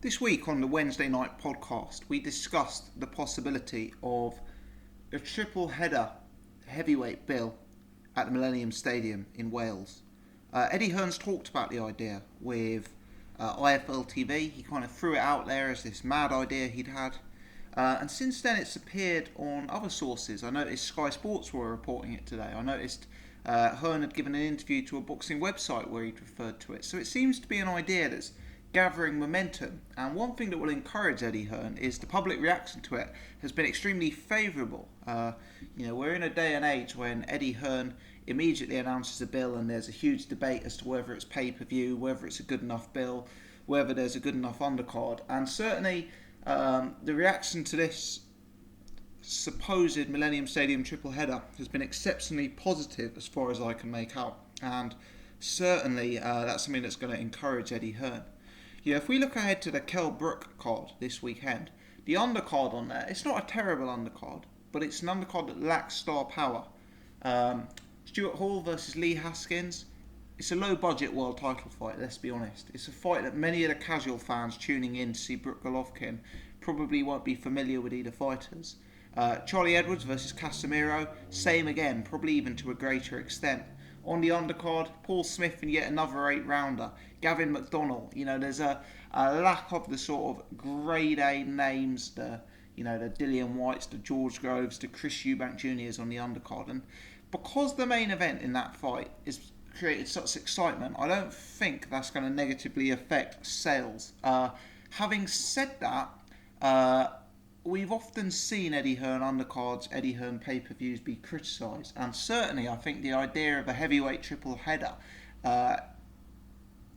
This week on the Wednesday night podcast, we discussed the possibility of a triple header heavyweight bill at the Millennium Stadium in Wales. Eddie Hearn's talked about the idea with IFL TV. He kind of threw it out there as this mad idea he'd had. And since then, it's appeared on other sources. I noticed Sky Sports were reporting it today. I noticed Hearn had given an interview to a boxing website where he'd referred to it. So it seems to be an idea that's gathering momentum. And one thing that will encourage Eddie Hearn is the public reaction to it has been extremely favourable. We're in a day and age when Eddie Hearn immediately announces a bill and there's a huge debate as to whether it's pay-per-view, whether it's a good enough bill, whether there's a good enough undercard. And certainly the reaction to this supposed Millennium Stadium triple header has been exceptionally positive as far as I can make out. And certainly that's something that's going to encourage Eddie Hearn. If we look ahead to the Kell Brook card this weekend, the undercard on there, it's not a terrible undercard, but it's an undercard that lacks star power. Stuart Hall versus Lee Haskins, it's a low budget world title fight, let's be honest. It's a fight that many of the casual fans tuning in to see Brook Golovkin probably won't be familiar with either fighters. Charlie Edwards versus Casemiro, same again, probably even to a greater extent. On the undercard, Paul Smith in yet another 8-rounder. Gavin McDonnell. There's a lack of the sort of grade A names, the Dillian Whytes, the George Groves, the Chris Eubank Juniors on the undercard. And because the main event in that fight is created such excitement, I don't think that's going to negatively affect sales. Having said that, we've often seen Eddie Hearn undercards, Eddie Hearn pay-per-views be criticised, and certainly I think the idea of a heavyweight triple header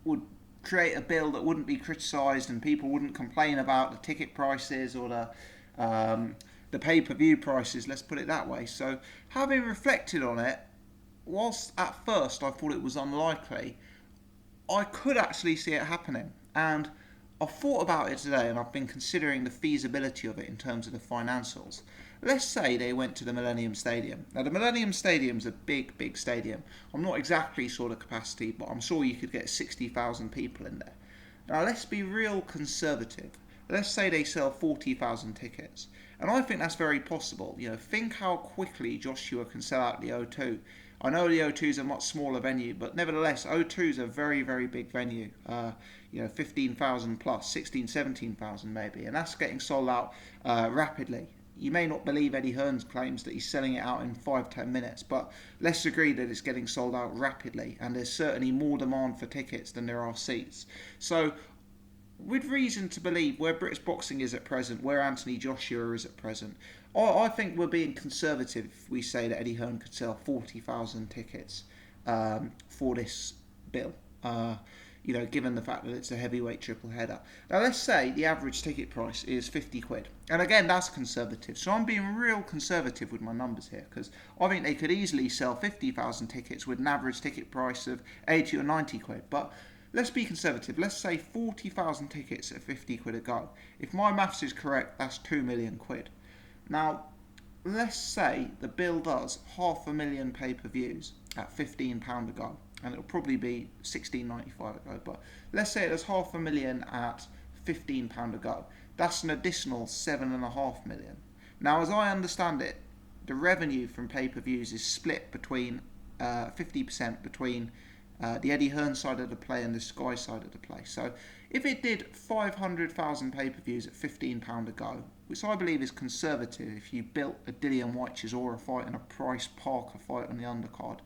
would create a bill that wouldn't be criticised and people wouldn't complain about the ticket prices or the pay-per-view prices, let's put it that way. So having reflected on it, whilst at first I thought it was unlikely, I could actually see it happening. And I've thought about it today and I've been considering the feasibility of it in terms of the financials. Let's say they went to the Millennium Stadium. Now the Millennium Stadium's a big, big stadium. I'm not exactly sure the capacity, but I'm sure you could get 60,000 people in there. Now let's be real conservative. Let's say they sell 40,000 tickets. And I think that's very possible. Think how quickly Joshua can sell out the O2. I know the O2 is a much smaller venue, but nevertheless, O2 is a very, very big venue. 15,000 plus, 16, 17,000 maybe, and that's getting sold out rapidly. You may not believe Eddie Hearn's claims that he's selling it out in 5-10 minutes, but let's agree that it's getting sold out rapidly, and there's certainly more demand for tickets than there are seats. So, with reason to believe where British boxing is at present, where Anthony Joshua is at present, I think we're being conservative if we say that Eddie Hearn could sell 40,000 tickets for this bill. Given the fact that it's a heavyweight triple header. Now let's say the average ticket price is 50 quid. And again, that's conservative. So I'm being real conservative with my numbers here because I think they could easily sell 50,000 tickets with an average ticket price of 80 or 90 quid. But let's be conservative. Let's say 40,000 tickets at 50 quid a go. If my maths is correct, that's 2 million quid. Now, let's say the bill does 500,000 pay-per-views at £15 a go. And it'll probably be $16.95 a go, but let's say it does 500,000 at £15 a go. That's an additional 7.5 million. Now, as I understand it, the revenue from pay-per-views is split between 50% between the Eddie Hearn side of the play and the Sky side of the play. So, if it did 500,000 pay-per-views at £15 a go, which I believe is conservative, if you built a Dillian Whyte Chisora fight and a Price Parker fight on the undercard.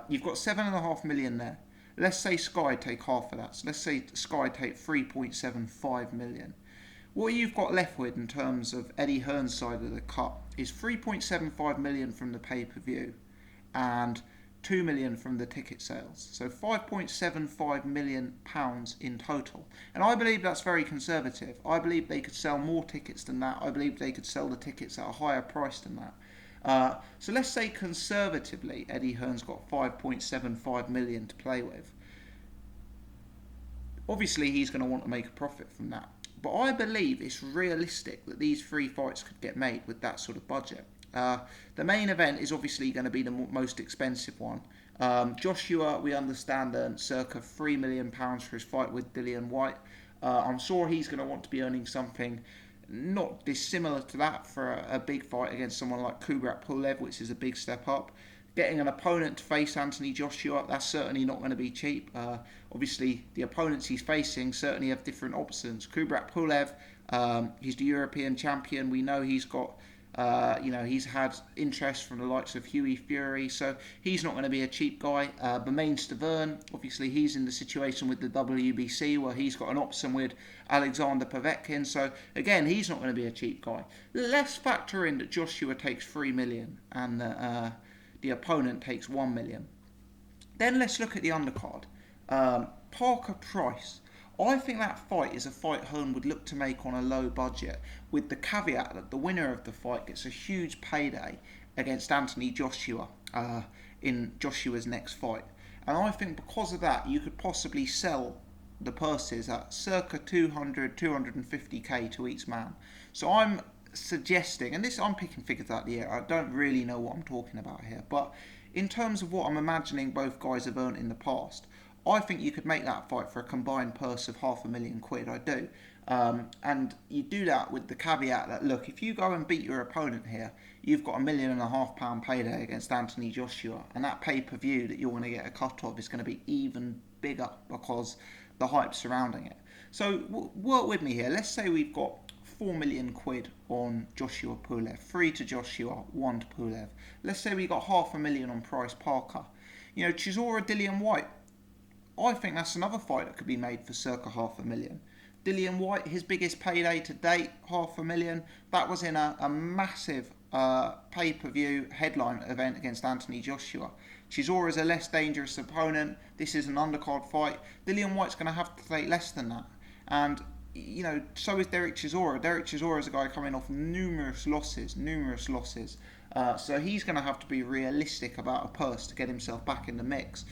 You've got 7.5 million there. Let's say Sky take half of that. So let's say Sky take 3.75 million. What you've got left with in terms of Eddie Hearn's side of the cut is 3.75 million from the pay-per-view and 2 million from the ticket sales. So 5.75 million pounds in total. And I believe that's very conservative. I believe they could sell more tickets than that. I believe they could sell the tickets at a higher price than that. So let's say conservatively Eddie Hearn's got 5.75 million to play with. Obviously he's going to want to make a profit from that, but I believe it's realistic that these 3 fights could get made with that sort of budget. The main event is obviously going to be the most expensive one. Joshua, we understand, earned circa £3 million for his fight with Dillian Whyte. I'm sure he's going to want to be earning something not dissimilar to that for a big fight against someone like Kubrat Pulev, which is a big step up. Getting an opponent to face Anthony Joshua, that's certainly not going to be cheap. Obviously, the opponents he's facing certainly have different options. Kubrat Pulev, he's the European champion. We know he's got, he's had interest from the likes of Hughie Fury, so he's not going to be a cheap guy. Bermain Stavern, obviously he's in the situation with the WBC where he's got an option with Alexander Povetkin, so again, he's not going to be a cheap guy. Let's factor in that Joshua takes 3 million and the opponent takes 1 million. Then let's look at the undercard. Parker Price. I think that fight is a fight Hearn would look to make on a low budget, with the caveat that the winner of the fight gets a huge payday against Anthony Joshua in Joshua's next fight. And I think because of that, you could possibly sell the purses at circa 200, 250k to each man. So I'm suggesting, and this I'm picking figures out of the air, I don't really know what I'm talking about here, but in terms of what I'm imagining both guys have earned in the past, I think you could make that fight for a combined purse of £500,000, I do. And you do that with the caveat that, look, if you go and beat your opponent here, you've got £1.5 million payday against Anthony Joshua, and that pay-per-view that you're going to get a cut of is going to be even bigger because the hype surrounding it. So work with me here. Let's say we've got 4 million quid on Joshua Pulev, 3 to Joshua, 1 to Pulev. Let's say we got £500,000 on Price Parker. Chisora Dillian Whyte, I think that's another fight that could be made for circa £500,000. Dillian Whyte, his biggest payday to date, £500,000. That was in a massive pay-per-view headline event against Anthony Joshua. Chisora is a less dangerous opponent. This is an undercard fight. Dillian Whyte's going to have to take less than that. And so is Derek Chisora. Derek Chisora is a guy coming off numerous losses. So he's going to have to be realistic about a purse to get himself back in the mix.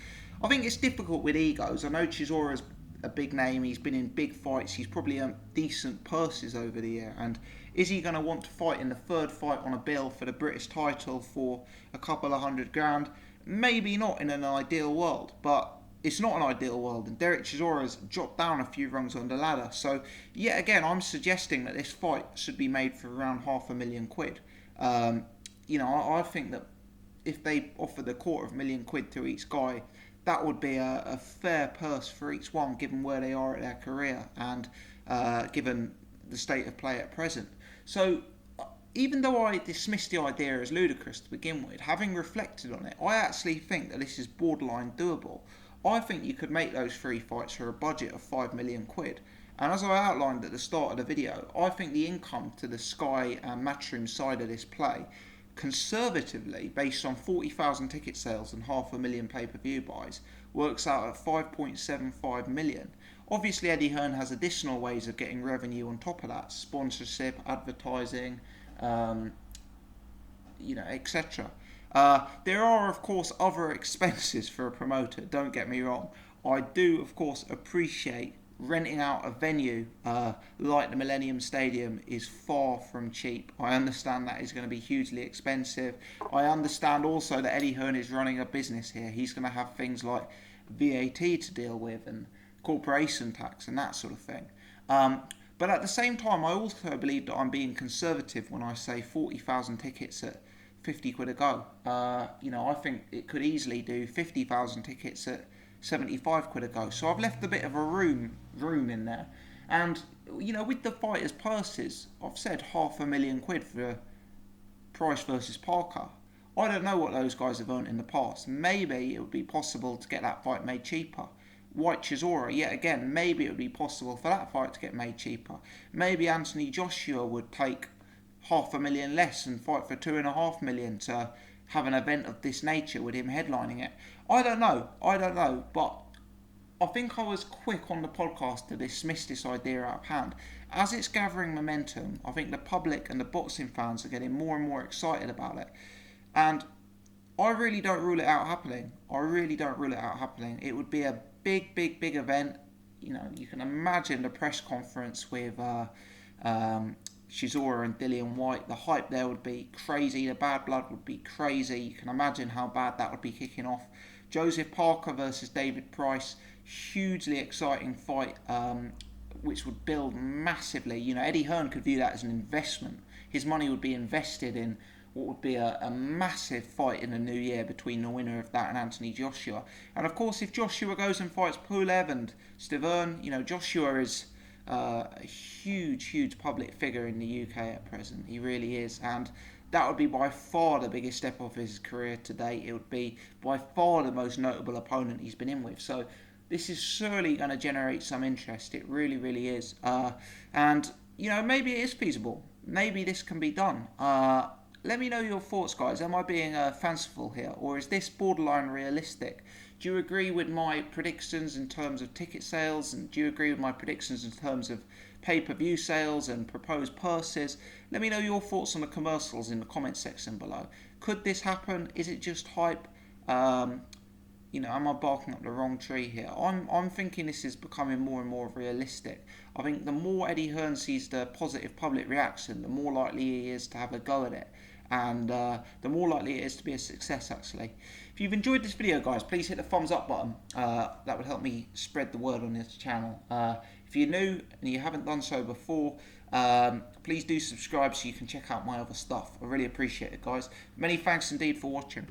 I think it's difficult with egos. I know Chisora's a big name. He's been in big fights. He's probably earned decent purses over the year. And is he going to want to fight in the third fight on a bill for the British title for a couple of £100,000? Maybe not in an ideal world, but it's not an ideal world, and Derek Chisora's dropped down a few rungs on the ladder. So, yet again, I'm suggesting that this fight should be made for around £500,000. I think that if they offered £250,000 to each guy, that would be a fair purse for each one, given where they are at their career and given the state of play at present. So, even though I dismissed the idea as ludicrous to begin with, having reflected on it, I actually think that this is borderline doable. I think you could make those 3 fights for a budget of £5 million. And as I outlined at the start of the video, I think the income to the Sky and Matchroom side of this play, conservatively, based on 40,000 ticket sales and £500,000 pay-per-view buys, works out at 5.75 million. Obviously, Eddie Hearn has additional ways of getting revenue on top of that: sponsorship, advertising, etc. There are, of course, other expenses for a promoter, don't get me wrong. I do, of course, appreciate renting out a venue like the Millennium Stadium is far from cheap. I understand that is going to be hugely expensive. I understand also that Eddie Hearn is running a business here. He's going to have things like VAT to deal with and corporation tax and that sort of thing. But at the same time, I also believe that I'm being conservative when I say 40,000 tickets at 50 quid a go. I think it could easily do 50,000 tickets at 75 quid a go. So I've left a bit of a room in there. And, with the fighters' purses, I've said £500,000 for Price versus Parker. I don't know what those guys have earned in the past. Maybe it would be possible to get that fight made cheaper. Whyte Chisora, yet again, maybe it would be possible for that fight to get made cheaper. Maybe Anthony Joshua would take £500,000 less and fight for £2.5 million to have an event of this nature with him headlining it. I don't know, but I think I was quick on the podcast to dismiss this idea out of hand. As it's gathering momentum, I think the public and the boxing fans are getting more and more excited about it. And I really don't rule it out happening. It would be a big event. You can imagine the press conference with Chisora and Dillian Whyte. The hype there would be crazy. The bad blood would be crazy. You can imagine how bad that would be kicking off. Joseph Parker versus David Price. Hugely exciting fight. which would build massively. You know, Eddie Hearn could view that as an investment. His money would be invested in what would be a massive fight in the new year between the winner of that and Anthony Joshua. And of course, if Joshua goes and fights Pulev and Stiverne, you know, Joshua is a huge public figure in the UK at present. He really is. And that would be by far the biggest step of his career to date. It would be by far the most notable opponent he's been in with. So this is surely going to generate some interest. It really is. And, you know, maybe it is feasible. Maybe this can be done. Let me know your thoughts, guys. Am I being fanciful here, or is this borderline realistic? Do you agree with my predictions in terms of ticket sales, and do you agree with my predictions in terms of pay-per-view sales and proposed purses? Let me know your thoughts on the commercials in the comment section below. Could this happen? Is it just hype? You know, am I barking up the wrong tree here? I'm thinking this is becoming more and more realistic. I think the more Eddie Hearn sees the positive public reaction, the more likely he is to have a go at it. And the more likely it is to be a success, actually. If you've enjoyed this video, guys, please hit the thumbs up button. That would help me spread the word on this channel. If you're new and you haven't done so before, please do subscribe so you can check out my other stuff. I really appreciate it, guys. Many thanks indeed for watching.